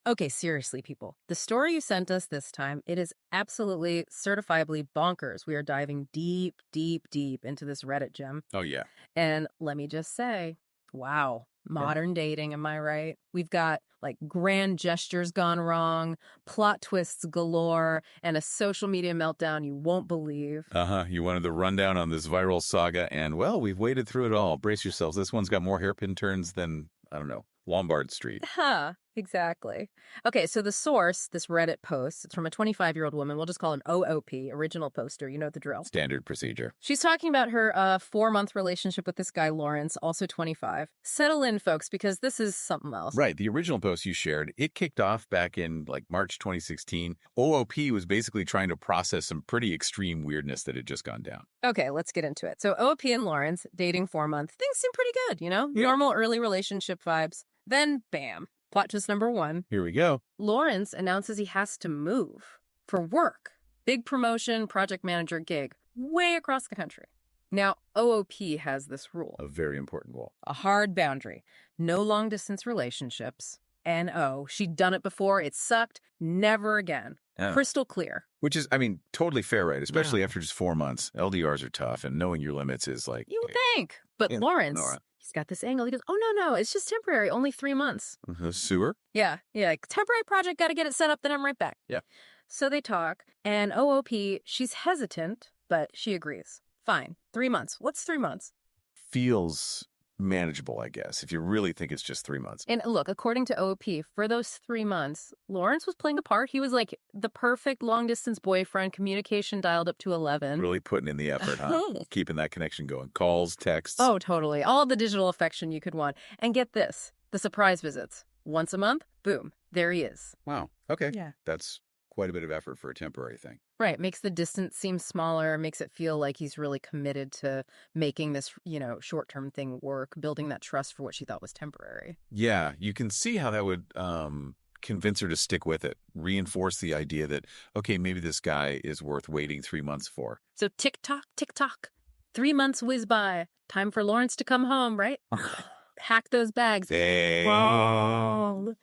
Okay, seriously, people. The story you sent us this time, it is absolutely certifiably bonkers. We are diving deep, deep, deep into this Reddit gem. Oh, yeah. And let me just say, wow, modern dating, am I right? We've got like grand gestures gone wrong, plot twists galore, and a social media meltdown you won't believe. You wanted the rundown on this viral saga, and, well, we've waded through it all. Brace yourselves. This one's got more hairpin turns than, I don't know, Lombard Street. Huh, exactly. Okay, so the source, this Reddit post, it's from a 25-year-old woman. We'll just call her an OOP, original poster. You know the drill. Standard procedure. She's talking about her 4-month relationship with this guy, Lawrence, also 25. Settle in, folks, because this is something else. Right. The original post you shared, it kicked off back in like March 2016. OOP was basically trying to process some pretty extreme weirdness that had just gone down. Okay, let's get into it. So OOP and Lawrence, dating 4 months. Things seem pretty good, you know? Yeah. Normal early relationship vibes. Then, bam. Plot twist number 1. Here we go. Lawrence announces he has to move for work. Big promotion, project manager gig, way across the country. Now, OOP has this rule. A very important rule. A hard boundary. No long-distance relationships. N-O. She'd done it before. It sucked. Never again. Yeah. Crystal clear. Which is, I mean, totally fair, right? Especially after just 4 months. LDRs are tough, and knowing your limits is like... You think. But Yeah, Lawrence, Nora. he's got this angle. He goes, oh, no, it's just temporary. Only 3 months. Sewer? Yeah, like, temporary project, got to get it set up, then I'm right back. Yeah. So they talk, and OOP, she's hesitant, but she agrees. Fine. 3 months. What's 3 months? Feels manageable, I guess, if you really think it's just 3 months. And look, according to OOP, for those 3 months, Lawrence was playing a part. He was like the perfect long-distance boyfriend, communication dialed up to 11. Really putting in the effort, huh? Keeping that connection going. Calls, texts. Oh, totally. All the digital affection you could want. And get this, the surprise visits. Once a month, boom, there he is. Wow. Okay. Yeah. That's quite a bit of effort for a temporary thing. Right. Makes the distance seem smaller, makes it feel like he's really committed to making this, short-term thing work, building that trust for what she thought was temporary. Yeah, you can see how that would convince her to stick with it, reinforce the idea that, okay, maybe this guy is worth waiting 3 months for. So tick-tock, 3 months whiz by. Time for Lawrence to come home, right? Pack those bags. Dang. Wrong.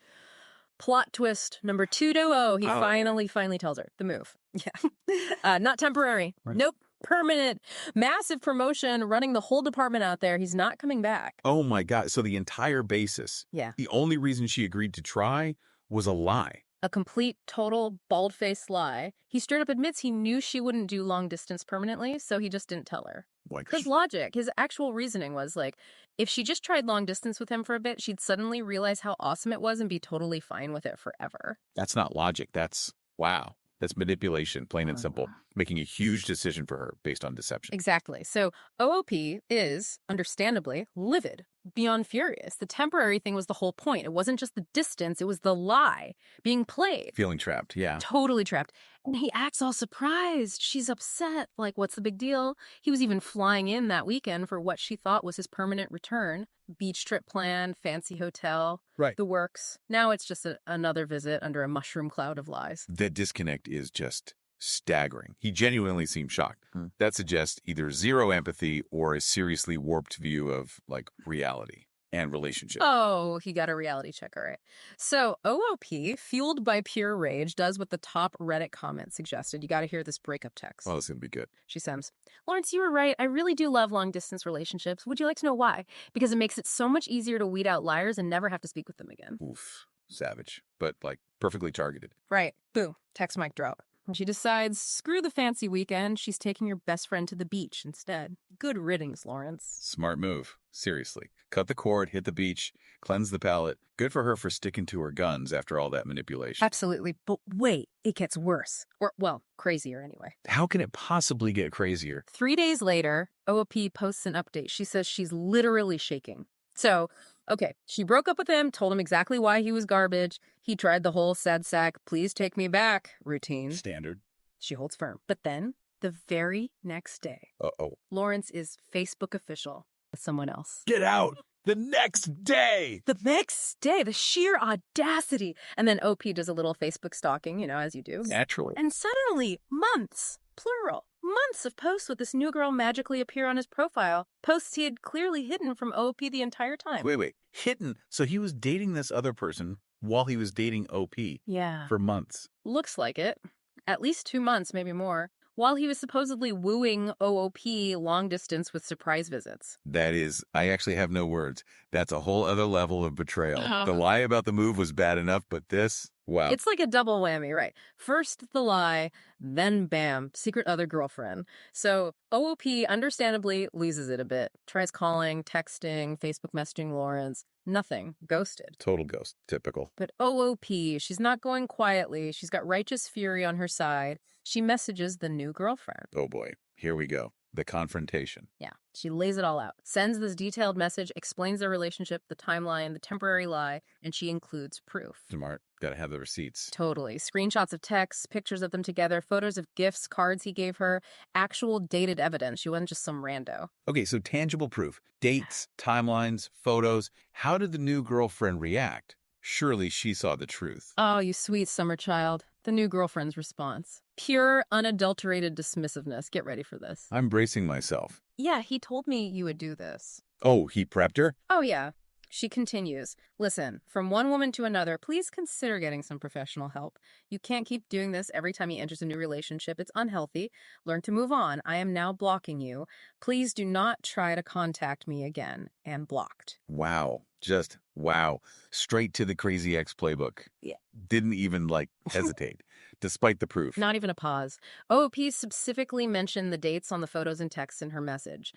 Plot twist number 220. He finally tells her the move. Yeah. Not temporary. Right. Nope. Permanent. Massive promotion, running the whole department out there. He's not coming back. Oh, my God. So the entire basis, Yeah. the only reason she agreed to try was a lie. A complete, total, bald-faced lie. He straight up admits he knew she wouldn't do long distance permanently, so he just didn't tell her. Like, His logic, his actual reasoning was like, if she just tried long distance with him for a bit, she'd suddenly realize how awesome it was and be totally fine with it forever. that's not logic. That's, wow. That's manipulation, plain and simple. Making a huge decision for her based on deception. Exactly. So OOP is, understandably, livid, beyond furious. The temporary thing was the whole point. It wasn't just the distance, it was the lie being played. Feeling trapped, yeah. Totally trapped. And he acts all surprised. She's upset. Like, what's the big deal? He was even flying in that weekend for what she thought was his permanent return. Beach trip planned, fancy hotel, Right. the works. Now it's just another visit under a mushroom cloud of lies. The disconnect is just staggering. He genuinely seemed shocked. That suggests either zero empathy or a seriously warped view of, like, reality and relationship. Oh, he got a reality check, all right. So OOP, fueled by pure rage, does what the top Reddit comment suggested. You got to hear this breakup text. Oh, this is going to be good. She sends, Lawrence, you were right. I really do love long-distance relationships. Would you like to know why? Because it makes it so much easier to weed out liars and never have to speak with them again. Oof. Savage, but, like, perfectly targeted. Right. Boom. Text mic drop. And she decides, screw the fancy weekend. She's taking her best friend to the beach instead. Good riddance, Lawrence. Smart move. Seriously. Cut the cord, hit the beach, cleanse the palate. Good for her for sticking to her guns after all that manipulation. Absolutely. But wait, it gets worse. Or, well, crazier anyway. How can it possibly get crazier? 3 days later, OOP posts an update. She says she's literally shaking. So, okay, she broke up with him, told him exactly why he was garbage. He tried the whole sad sack, please take me back routine. Standard. She holds firm. But then, the very next day, Uh-oh. Lawrence is Facebook official with someone else. Get out! The next day! The next day, the sheer audacity. And then OP does a little Facebook stalking, as you do. Naturally. And suddenly, months, plural, months of posts with this new girl magically appear on his profile. Posts he had clearly hidden from OP the entire time. Wait. Hidden. So he was dating this other person while he was dating OP Yeah. for months. Looks like it. At least 2 months, maybe more, while he was supposedly wooing OOP long distance with surprise visits. That is, I actually have no words. That's a whole other level of betrayal. The lie about the move was bad enough, but this, wow. It's like a double whammy, right? First the lie, then bam, secret other girlfriend. So OOP understandably loses it a bit. Tries calling, texting, Facebook messaging Lawrence. Nothing. Ghosted. Total ghost. Typical. But OOP, she's not going quietly. She's got righteous fury on her side. She messages the new girlfriend. Oh boy. Here we go. The confrontation. Yeah, she lays it all out. Sends this detailed message, explains their relationship, the timeline, the temporary lie, and she includes proof. Smart. Gotta have the receipts. Totally. Screenshots of texts, pictures of them together, photos of gifts, cards he gave her, actual dated evidence. She wasn't just some rando. Okay, so tangible proof. Dates, timelines, photos. How did the new girlfriend react? Surely she saw the truth. Oh, you sweet summer child. The new girlfriend's response. Pure, unadulterated dismissiveness. Get ready for this. I'm bracing myself. Yeah, he told me you would do this. Oh, he prepped her? Oh, yeah. She continues, listen, from one woman to another, please consider getting some professional help. You can't keep doing this every time he enters a new relationship. It's unhealthy. Learn to move on. I am now blocking you. Please do not try to contact me again. And blocked. Wow. Just wow. Straight to the Crazy Ex playbook. Yeah. Didn't even, hesitate, despite the proof. Not even a pause. OOP specifically mentioned the dates on the photos and texts in her message.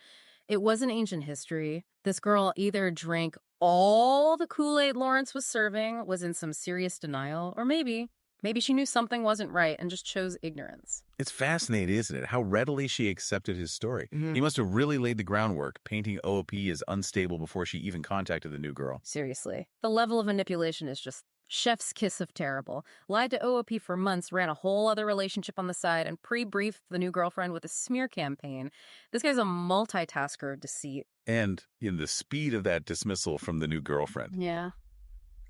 It wasn't ancient history. This girl either drank all the Kool-Aid Lawrence was serving, was in some serious denial, or maybe she knew something wasn't right and just chose ignorance. It's fascinating, isn't it? How readily she accepted his story. He must have really laid the groundwork, painting OOP as unstable before she even contacted the new girl. Seriously. The level of manipulation is just chef's kiss of terrible. Lied to OOP for months, ran a whole other relationship on the side, and pre-briefed the new girlfriend with a smear campaign. This guy's a multitasker of deceit. And in the speed of that dismissal from the new girlfriend, Yeah.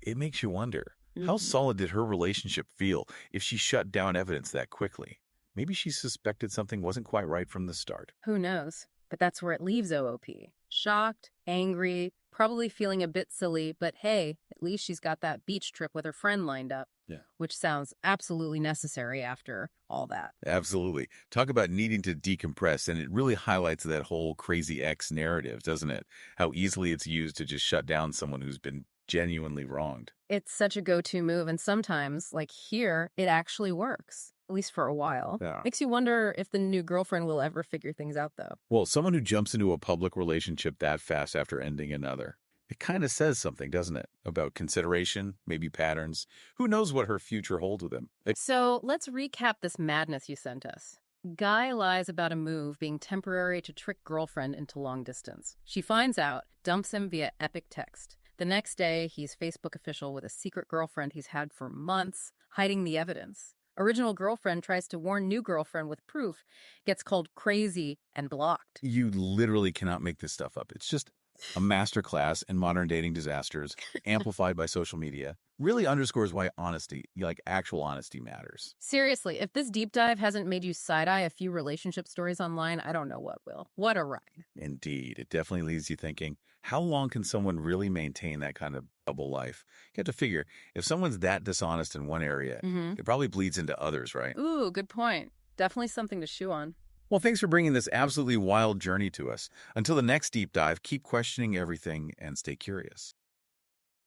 it makes you wonder, how solid did her relationship feel if she shut down evidence that quickly? Maybe she suspected something wasn't quite right from the start. Who knows? But that's where it leaves OOP. Shocked, angry, probably feeling a bit silly, but hey, at least she's got that beach trip with her friend lined up. Yeah. Which sounds absolutely necessary after all that. Absolutely. Talk about needing to decompress, and it really highlights that whole Crazy Ex narrative, doesn't it? How easily it's used to just shut down someone who's been genuinely wronged. It's such a go-to move, and sometimes, like here, it actually works. At least for a while. Yeah. Makes you wonder if the new girlfriend will ever figure things out, though. Well, someone who jumps into a public relationship that fast after ending another, it kind of says something, doesn't it? About consideration, maybe patterns. Who knows what her future holds with him? So let's recap this madness you sent us. Guy lies about a move being temporary to trick girlfriend into long distance. She finds out, dumps him via epic text. The next day, he's Facebook official with a secret girlfriend he's had for months, hiding the evidence. Original girlfriend tries to warn new girlfriend with proof, gets called crazy and blocked. You literally cannot make this stuff up. It's just a masterclass in modern dating disasters, amplified by social media. Really underscores why honesty, actual honesty, matters. Seriously, if this deep dive hasn't made you side-eye a few relationship stories online, I don't know what will. What a ride. Indeed. It definitely leaves you thinking, how long can someone really maintain that kind of double life? You have to figure, if someone's that dishonest in one area, it probably bleeds into others, right? Ooh, good point. Definitely something to chew on. Well, thanks for bringing this absolutely wild journey to us. Until the next deep dive, keep questioning everything and stay curious.